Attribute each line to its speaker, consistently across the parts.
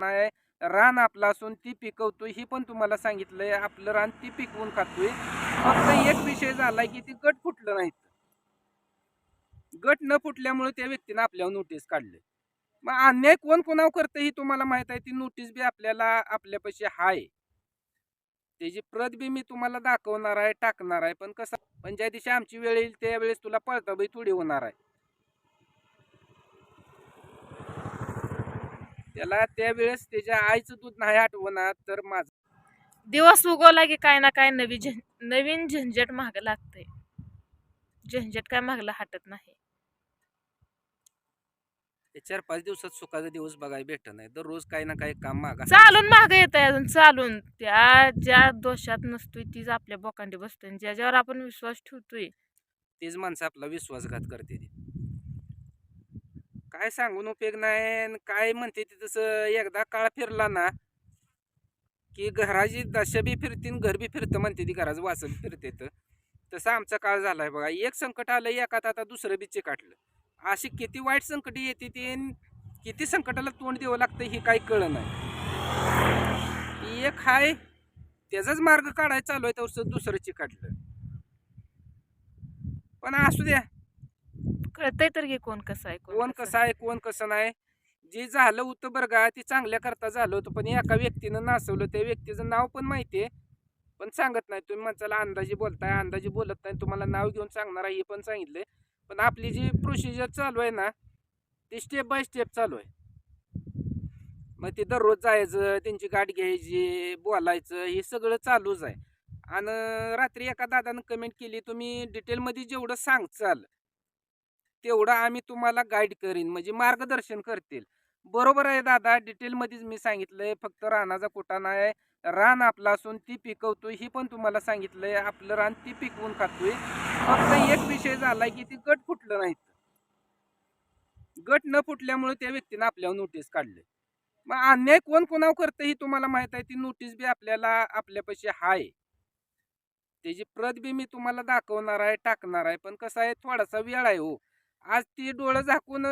Speaker 1: नाही रान आपलं असून ती पिकवतोय ही पण तुम्हाला सांगितलंय. आपलं रान ती पिकवून खातोय. फक्त एक विषय झालाय की ती गट फुटलं नाहीत. गट न फुटल्यामुळे त्या व्यक्तीनं आपल्यावर नोटीस काढले. मग अन्याय कोण कोणावर करतं ही तुम्हाला माहित आहे. ती नोटीस बी आपल्याला आपल्यापाशी हाय. त्याची प्रत बी मी तुम्हाला दाखवणार आहे, टाकणार आहे. पण कसं पण ज्या दिवशी आमची वेळ येईल त्यावेळेस तुला पळताबाई थोडी होणार आहे. त्याला त्यावेळेस त्याच्या आईचं दूध नाही आठवणार तर माझं
Speaker 2: दिवस उगवला की काय ना काय नवीन झंझट माग लागतंय. झंझट काय मागला हटत नाही.
Speaker 1: 4-5 दिवसात सुखाचा दिवस बघायला भेटत नाही. दररोज काही ना काही काम मागा
Speaker 2: चालून माग येत आहे अजून चालून. त्या ज्या दोषात नसतोय तीच आपल्या बोकांडी बसतोय. ज्याच्यावर आपण विश्वास ठेवतोय
Speaker 1: तेच माणसं आपला विश्वासघात करते. काय सांगून उपयोग नाही. काय म्हणते ते तसं एकदा काळ फिरला ना की घराची दशा बी फिरतीन घर बी फिरतं म्हणते ती. घराचं वासं फिरते. तसा आमचा काळ झालाय बघा. एक संकट आलं एकात आता दुसरं बी चिकाटलं. अशी किती वाईट संकट येते ती किती संकटाला तोंड द्यावं लागतं हे काही कळलं नाही. एक हाय त्याचाच मार्ग काढायचा चालू आहे तर दुसरं चिकाटलं. पण असू द्या.
Speaker 2: कळतंय तर की कोण कसं आहे
Speaker 1: कोण कसं आहे कोण कसं नाही. जे झालं होतं बरं का ते चांगल्या करता झालं होतं. पण एका व्यक्तीनं नासवलं. त्या व्यक्तीचं नाव पण माहितीये पण सांगत नाही. तुम्ही म्हणताला अंदाजे बोलताय, अंदाजे बोलत नाही. तुम्हाला नाव घेऊन सांगणार आहे हे पण सांगितलंय. पण आपली जी प्रोसिजर चालू आहे ना ती स्टेप बाय स्टेप चालू आहे. मग ते दररोज जायचं, त्यांची गाठ घ्यायची, बोलायचं हे सगळं चालूच आहे. आणि रात्री एका दादानं कमेंट केली, तुम्ही डिटेलमध्ये जेवढं सांगचाल तेवढं आम्ही तुम्हाला गाईड करीन, म्हणजे मार्गदर्शन करतील. बरोबर आहे दादा, डिटेलमध्येच मी सांगितलंय. फक्त रानाचा कुठा नाही, रान आपलं असून ती पिकवतोय ही पण तुम्हाला सांगितलंय. आपलं रान ती पिकवून खातोय. फक्त एक विषय झालाय की ती गट फुटलं नाहीत. गट न फुटल्यामुळे त्या व्यक्तीनं आपल्यावर नोटीस काढले. मग अन्याय कोण कोणावर करतं ही तुम्हाला माहित आहे. ती नोटीस बी आपल्याला आपल्यापाशी हाय. त्याची प्रत बी मी तुम्हाला दाखवणार आहे, टाकणार आहे. पण कसं आहे थोडासा वेळ आहे हो. आज ती डोळं झाकून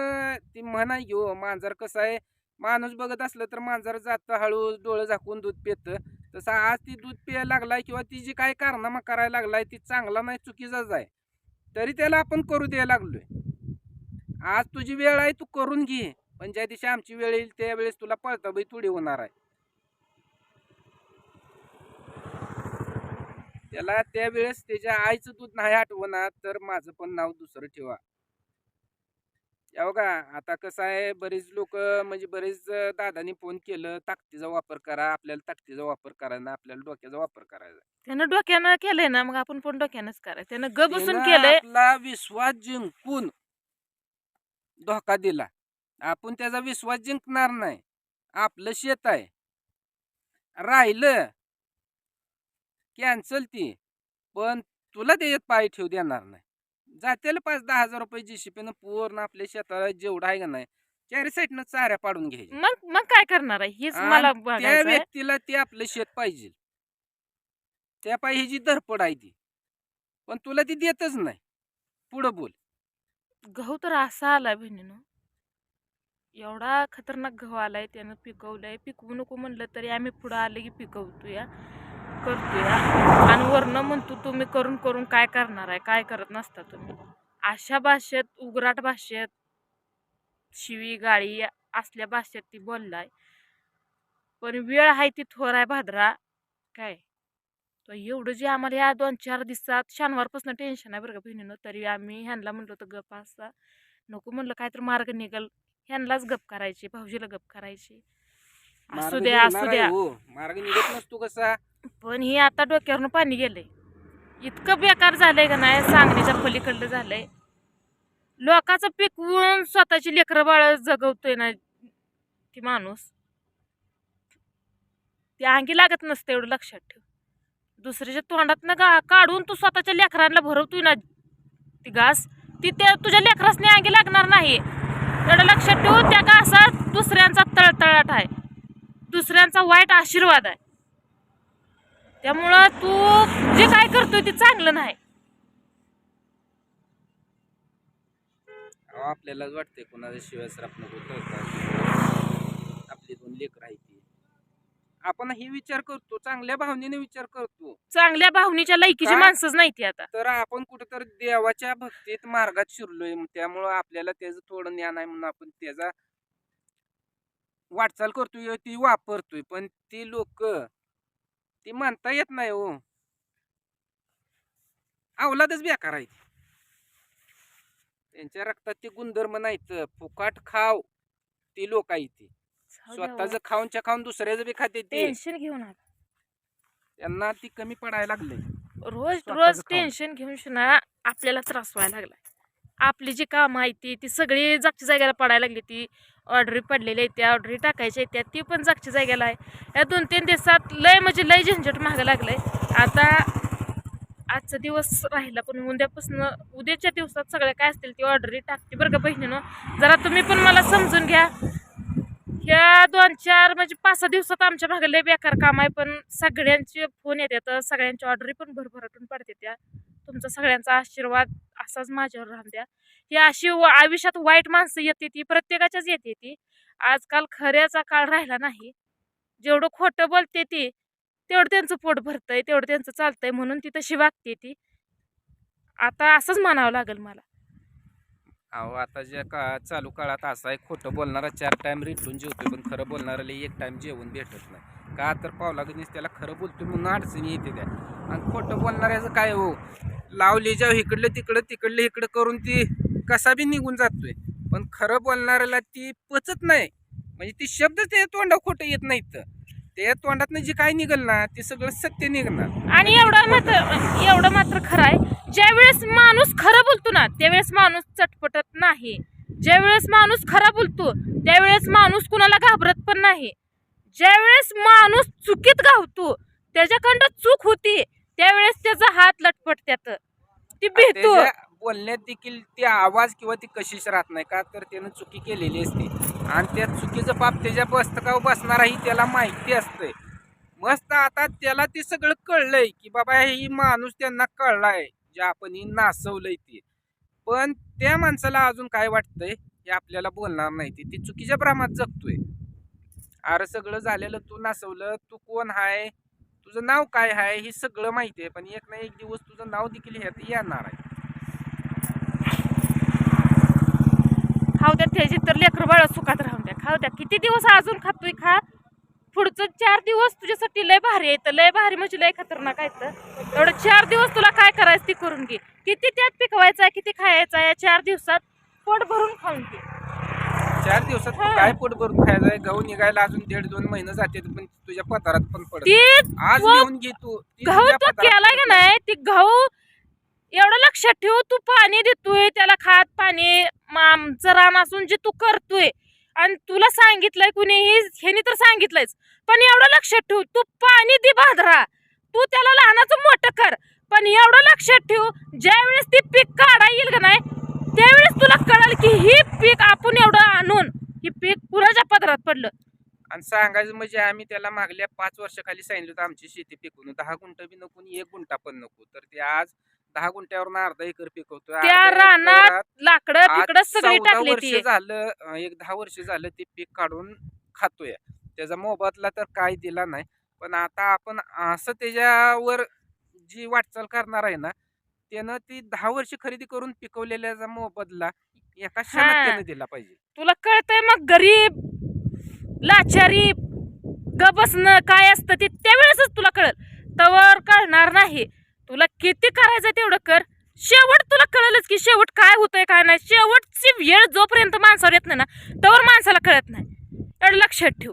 Speaker 1: ती म्हणा घेऊ मांजर कसं आहे, माणूस बघत असलं तर मांजर जातं हळू डोळं झाकून दूध पितं. तसं आज ती दूध प्यायला लागलाय किंवा ती जी काय कारनामा करायला लागलाय ती चांगला नाही चुकीचाच आहे. तरी त्याला आपण करू द्यायला लागलोय. आज तुझी वेळ आहे तू करून घे. पण ज्या दिवशी आमची वेळ येईल त्यावेळेस तुला पळताबाई थोडी होणार आहे. त्याला त्यावेळेस त्याच्या आईचं दूध नाही आठवणार तर माझं पण नाव दुसरं ठेवा. या बघा आता कसं आहे, बरेच लोक म्हणजे बरेच दादांनी फोन केलं ताकदीचा वापर करा. आपल्याला ताकदीचा वापर करायला, आपल्याला डोक्याचा वापर करायचा.
Speaker 2: त्यानं डोक्यानं केलंय ना मग आपण पण डोक्यानंच करायचं. त्यानं ग बसून
Speaker 1: त्यानं
Speaker 2: केलंय.
Speaker 1: आपला विश्वास जिंकून धोका दिला. आपण त्याचा विश्वास जिंकणार नाही. आपलं शेत आहे. राहिलं कॅन्सल ती. पण तुला त्याच्यात पाय ठेवू देणार नाही. जातेला 5-10 हजार रुपये जीसीपीनं पूर्ण आपल्या शेताला जेवढं आहे का नाही चारी साईडनं चाऱ्या पाडून घ्यायची.
Speaker 2: मग मग काय करणार आहे हेच मला
Speaker 1: आणि त्या
Speaker 2: बघायचं आहे.
Speaker 1: व्यक्तीला ते आपलं शेत पाहिजे. त्या पायी ह्याची धरपड आहे ती. पण तुला ती देतच नाही. पुढं बोल.
Speaker 2: गहू तर असा आलाय बहिणीनं. एवढा खतरनाक गहू आलाय. त्यानं पिकवलंय. पिकवू नको म्हणलं तरी आम्ही पुढं आले की पिकवतोय, करतोय. आणि वरनं म्हणतो तुम्ही करून करून काय करणार आहे, काय करत नसता तुम्ही. अशा भाषेत, उग्राट भाषेत, शिवी गाळी असल्या भाषेत ती बोललाय. पण वेळ आहे ती थोर आहे भाद्रा. काय तर एवढं जे आम्हाला या 2-4 दिवसात शनिवारपासून टेन्शन आहे बरं का बहिणीनं. तरी आम्ही ह्यांना म्हणलो होतं गप असा नको म्हणलं काय तर मार्ग निघल. ह्यांनाच गप करायचे, भाऊजीला गप करायचे. असू द्या असू द्या.
Speaker 1: हो मार्ग निघत नसतो कसा.
Speaker 2: पण हे आता डोक्यावरनं पाणी गेलंय. इतकं बेकार झालंय का नाही सांगण्याच्या पलीकडलं झालंय. लोकांचं पिकवून स्वतःची लेकरं बाळ जगवतोय ना ती माणूस. ते अंगी लागत नसतं एवढं लक्षात ठेव. दुसऱ्याच्या तोंडातनं काढून तू स्वतःच्या लेकरांना भरवतोय ना ती घास, ती त्या तुझ्या लेकरासने अंगी लागणार नाही. एवढं लक्षात ठेवू. त्या घासात दुसऱ्यांचा तळतळाट आहे, दुसऱ्यांचा वाईट आशीर्वाद आहे. त्यामुळं तू जे काय करतोय ते चांगलं नाही.
Speaker 1: आपल्यालाच वाटतंय कोणाच्या शिवाय सर आपण होतं. आपले 2 लेकरं आहेत ती. आपण हे विचार करतो, चांगल्या भावनेने विचार करतो.
Speaker 2: चांगल्या भावनेच्या लायकीची
Speaker 1: का?
Speaker 2: माणसंच नाही ती आता.
Speaker 1: तर आपण कुठेतरी देवाच्या भक्तीत मार्गात शिरलोय, त्यामुळं आपल्याला त्याचं थोडं ज्ञान आहे म्हणून आपण त्याचा वाटचाल करतोय, ती वापरतोय. पण ती लोक ती म्हणता येत नाही हो. अवलादच बेकार आहे. त्यांच्या रक्तात ते गुणधर्म नाहीत. फुकाट खाव ती लोक आहे ती. स्वतःच खाऊनच्या खाऊन दुसऱ्याचं बी खाते ते.
Speaker 2: टेन्शन घेऊ नका.
Speaker 1: त्यांना ती कमी पडायला लागले.
Speaker 2: रोज
Speaker 1: स्वतःचं
Speaker 2: रोज
Speaker 1: खाऊन.
Speaker 2: टेन्शन घेऊन शिना आपल्याला त्रास व्हायला लागलाय. आपली जी कामं आहे ती सगळी जागच्या जागेला पडायला लागली. ती ऑर्डरी पडलेली आहे, त्या ऑर्डरी टाकायच्या आहेत, ती पण जागच्या जागेला आहे. या 2-3 दिवसात लय म्हणजे लय झंझट मागं लागलंय. आता आजचा दिवस राहिला, पण उद्याच्या दिवसात सगळ्या काय असतील ती ऑर्डरी टाकते बरं का बहिणीनं. जरा तुम्ही पण मला समजून घ्या. ह्या 2-4 म्हणजे 5-6 दिवसात आमच्या मागे लय बेकार काम आहे, पण सगळ्यांचे फोन येतात, सगळ्यांच्या ऑर्डरी पण भरभराटून पडते त्या. तुमचा सगळ्यांचा आशीर्वाद असाच माझ्यावर राहून द्या. ही अशी आयुष्यात वाईट माणसं येते ती प्रत्येकाच्याच येते ती. आजकाल खऱ्याचा काळ राहिला नाही. जेवढं खोटं बोलते ती तेवढं त्यांचं पोट भरतंय, तेवढं त्यांचं चालतंय म्हणून ती तशी वागते ती. आता असंच म्हणावं लागेल मला.
Speaker 1: अहो आता ज्या चालू काळात असा आहे, खोटं बोलणारा 4 टाइम रिटून जेवतोय, पण खरं बोलणाऱ्याला 1 टाइम जेवण भेटत नाही. का तर पावलागणीच त्याला खरं बोलतोय म्हणून अडचणी येते त्या. आणि खोटं बोलणाऱ्याचं काय हो, लावली जाव इकडलं तिकडलं इकडं करून ती कसा बी निघून जातोय. पण खरं बोलणाऱ्याला ती पचत नाही. म्हणजे ती शब्द त्या तोंडावर खोटं येत नाहीत. त्या तोंडातनं जे काय निघल ना ते सगळं सत्य निघणार.
Speaker 2: आणि एवढं मात्र खरं आहे, ज्यावेळेस माणूस खरं बोलतो ना त्यावेळेस माणूस चटपटत नाही. ज्यावेळेस माणूस खरा बोलतो त्यावेळेस माणूस कुणाला घाबरत पण नाही. ज्यावेळेस माणूस चुकीत गावतो, त्याच्याकडं चूक होती, त्यावेळेस त्याचा हात लटपटत्यात, ती भेटतो.
Speaker 1: बोलण्यात देखील ते आवाज किंवा ती कशीच राहत नाही. का तर त्यानं चुकी केलेली असते आणि त्या चुकीचं पाप त्याच्या पुस्तकावर बसणाराही त्याला माहिती असतंय. मस्त आता त्याला ते सगळं कळलंय की बाबा ही माणूस त्यांना कळलाय जे आपण ही नासवलंय ते. पण त्या माणसाला अजून काय वाटतंय हे आपल्याला बोलणार नाही. ती चुकीच्या भ्रमात जगतोय. अरे सगळं झालेलं, तू नासवलं, तू कोण हाय, तुझं नाव काय आहे हे सगळं माहिती आहे. पण एक ना एक दिवस तुझं नाव देखील ह्यात येणार आहे.
Speaker 2: खाऊ द्या त्याची तर लेकरं बाळ सुखात राहून द्या. खाऊ द्या, किती दिवस अजून खातोय खा. पुढचं 4 दिवस तुझ्यासाठी लय भारी आहे. लय भारी म्हणजे लय खतरनाक आहे. तर एवढं 4 दिवस तुला काय करायचं ती करून घे. किती त्यात पिकवायचं आहे, किती खायचं आहे. 4 दिवसात पोट भरून खाऊन घे.
Speaker 1: 4 दिवसात तू काय पोट भरून खायचं आहे. गहू निघायला अजून 1.5-2 महिने जाते, पण तुझ्या पदारात पण पडत आज घेऊन घे तू.
Speaker 2: गहू तू केलाय का नाही, ती गहू एवढं लक्षात ठेव. तू पाणी देतोय त्याला, खात पाणी आमचं रान असून जे तू करतोय, आणि तुला सांगितलंय कुणीही, ह्यानी तर सांगितलंयच, पण एवढं लक्षात ठेव तू पाणी दे बाजरा, तू त्याला लहानाचं मोठं कर. पण एवढं लक्षात ठेव, ज्यावेळेस ती पीक काढा येईल का नाही त्यावेळेस तुला कळेल की ही पीक आपण एवढं आणून ही पीक कुणाच्या पदरात पडलं.
Speaker 1: आणि सांगायचं म्हणजे आम्ही त्याला मागल्या 5 वर्षाखाली सांगितलं होतं आमची शेती पिकवून 10 गुंठ बी नको, 1 गुंठा पण नको. तर ते आज 10 गुंठ्यावरून अर्धा एकर पिकवतोय.
Speaker 2: त्या रानात लाकडं तिकडं सगळी टाकली ती.
Speaker 1: झालं, एक 10 वर्ष झालं ते पीक काढून खातोय. त्याचा मोबदला तर काय दिला नाही. पण आता आपण असं त्याच्यावर जी वाटचाल करणार आहे ना, त्यानं ती 10 वर्ष खरेदी करून पिकवलेल्याचा मोबदला एका क्षणात त्यानं दिला पाहिजे.
Speaker 2: तुला कळतंय मग गरीब लाचारी गबसणं काय असतं ते त्यावेळेसच तुला कळल. तवर कळणार नाही. तुला किती करायचं तेवढं कर. शेवट तुला कळलंच की शेवट काय होतंय काय नाही. शेवटची वेळ जोपर्यंत माणसावर येत नाही ना तवर माणसाला कळत नाही. एवढं लक्षात ठेव.